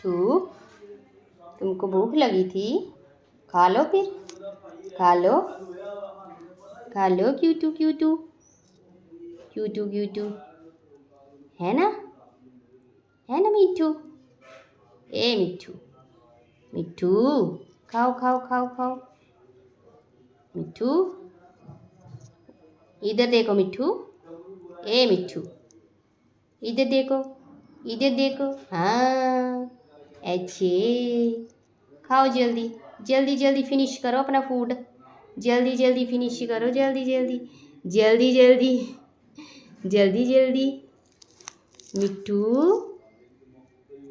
मिट्ठू, तुमको भूख लगी थी? खा लो फिर, खा लो, खा लो। क्यूटू क्यूटू क्यूटू क्यूटू, है ना, है ना मिट्ठू? ए मिट्ठू, मिट्ठू, खाओ खाओ खाओ खाओ। मिट्ठू, इधर देखो मिट्ठू, ए मिट्ठू, इधर देखो, इधर देखो। हाँ, अच्छे, खाओ जल्दी जल्दी जल्दी फिनिश करो अपना फूड। जल्दी जल्दी फिनिश करो, जल्दी जल्दी जल्दी जल्दी जल्दी जल्दी। मिट्ठू